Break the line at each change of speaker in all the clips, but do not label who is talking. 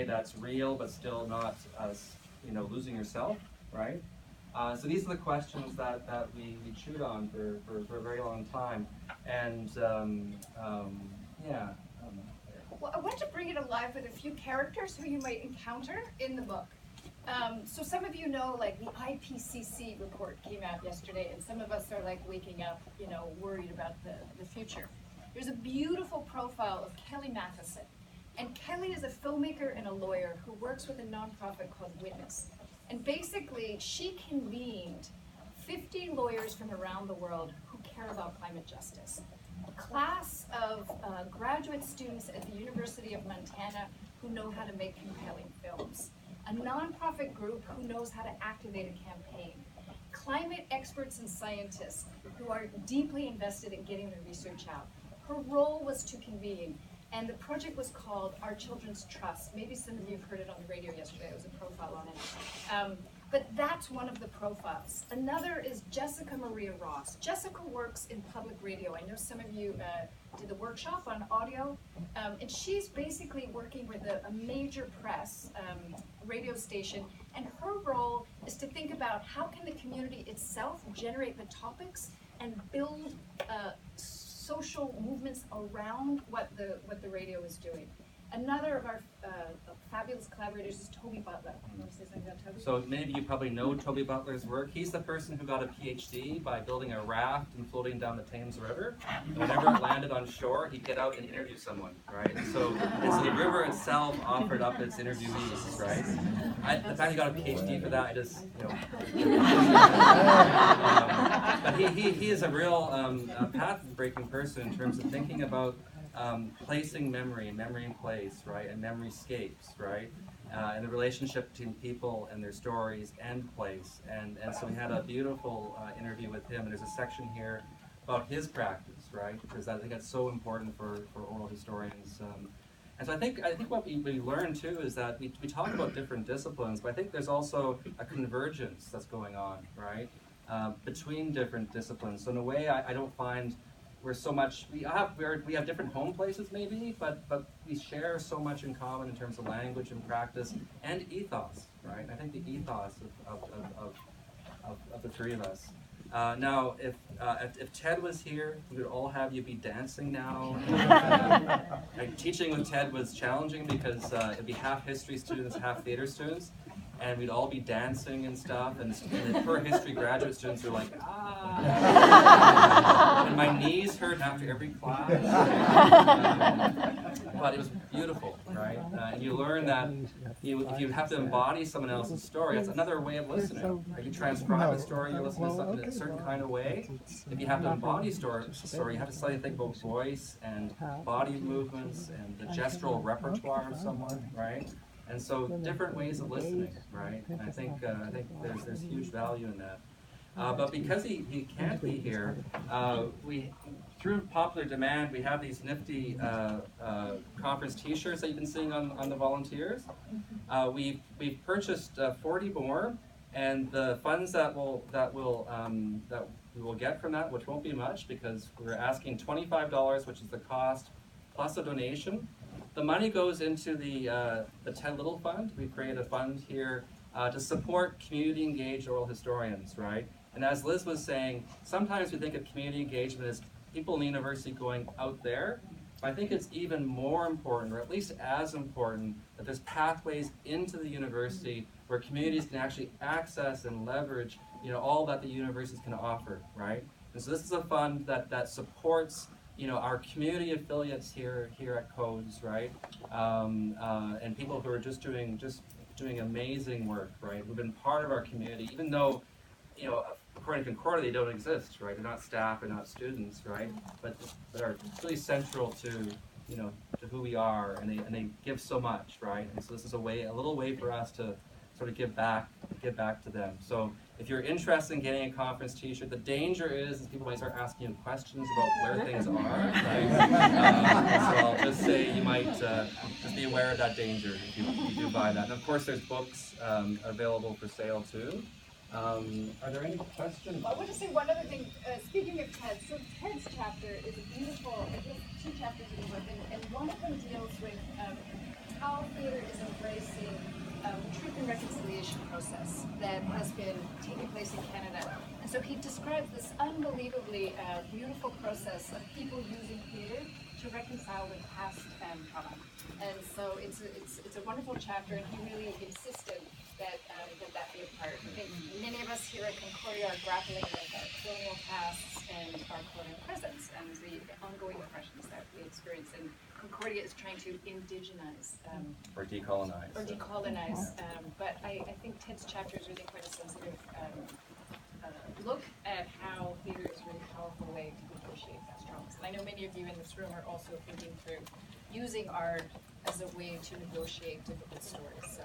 that's real but still not, losing yourself, right? So these are the questions that we chewed on for a very long time, and yeah.
Well, I want to bring it alive with a few characters who you might encounter in the book. So some of you know, like, the IPCC report came out yesterday, and some of us are like waking up, worried about the future. There's a beautiful profile of Kelly Matheson. And Kelly is a filmmaker and a lawyer who works with a nonprofit called Witness. And basically, she convened 50 lawyers from around the world who care about climate justice. A class of graduate students at the University of Montana who know how to make compelling films. A nonprofit group who knows how to activate a campaign. Climate experts and scientists who are deeply invested in getting the research out. Her role was to convene, and the project was called Our Children's Trust. Maybe some of you have heard it on the radio yesterday. There was a profile on it. But that's one of the profiles. Another is Jessica Maria Ross. Jessica works in public radio. I know some of you did the workshop on audio, and she's basically working with a major press radio station, and her role is to think about how can the community itself generate the topics and build social movements around what the radio is doing. Another of our fabulous collaborators is Toby Butler. You want to say something about Toby?
So many of you probably know Toby Butler's work. He's the person who got a PhD by building a raft and floating down the Thames River. And whenever it landed on shore, he'd get out and interview someone, right? And so the river itself offered up its interviewees, right? The fact he got a PhD for that, I just, but he is a real path-breaking person in terms of thinking about placing memory in place, right, and memoryscapes, right, and the relationship between people and their stories and place, and so we had a beautiful interview with him, and there's a section here about his practice, right, because I think that's so important for oral historians, and so I think what we learn too is that we talk about different disciplines, but I think there's also a convergence that's going on, right, between different disciplines. So in a way, I don't find we're so much, we have different home places maybe, but we share so much in common in terms of language and practice and ethos, right? I think the ethos of the three of us. Now, if Ted was here, we would all have you be dancing now. Teaching with Ted was challenging because it'd be half history students, half theater students. And we'd all be dancing and stuff, and the per history graduate students were like, and my knees hurt after every class. But it was beautiful, right? And you learn that if you have to embody someone else's story, that's another way of listening. If you transcribe a story, you listen to something in a certain kind of way. If you have to embody story, you have to slightly think about voice and body movements and the gestural repertoire of someone, right? And so different ways of listening, right? And I think there's huge value in that. But because he can't be here, we through popular demand we have these nifty conference T-shirts that you've been seeing on the volunteers. We've purchased 40 more, and the funds that we will get from that, which won't be much because we're asking $25, which is the cost plus a donation. The money goes into the Ted Little Fund. We created a fund here to support community-engaged oral historians, right? And as Liz was saying, sometimes we think of community engagement as people in the university going out there. But I think it's even more important, or at least as important, that there's pathways into the university where communities can actually access and leverage, all that the universities can offer, right? And so this is a fund that supports our community affiliates here at Codes, right? And people who are just doing amazing work, right? Who've been part of our community, even though, according to Concordia, they don't exist, right? They're not staff, they're not students, right? But are really central to, to who we are, and they give so much, right? And so this is a little way for us to sort of give back to them. So if you're interested in getting a conference T-shirt, the danger is people might start asking you questions about where things are, right? So I'll just say you might just be aware of that danger if you do buy that. And of course, there's books available for sale too. Are there any questions?
Well, I want to say one other thing. Speaking of TED, so TED's chapter is a beautiful, I think, 2 chapters in the book, and one of them deals with how theater is embraced decolonization process that has been taking place in Canada. And so he describes this unbelievably beautiful process of people using theater to reconcile with past trauma. And so it's a wonderful chapter, and he really insisted that that be a part. I think many of us here at Concordia are grappling with our colonial pasts and our colonial presence and the ongoing oppressions that we experience. And Concordia is trying to indigenize.
Or decolonize.
But I think Ted's chapter is really quite a sensitive look at how theater is a really powerful way to negotiate past traumas. And I know many of you in this room are also thinking through using art as a way to negotiate difficult stories. So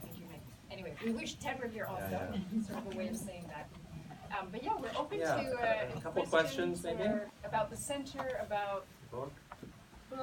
thank you, Meg. Anyway, we wish Ted were here also. Sort of a way of saying that. But yeah, we're open to
a couple questions maybe
about the center, about
book.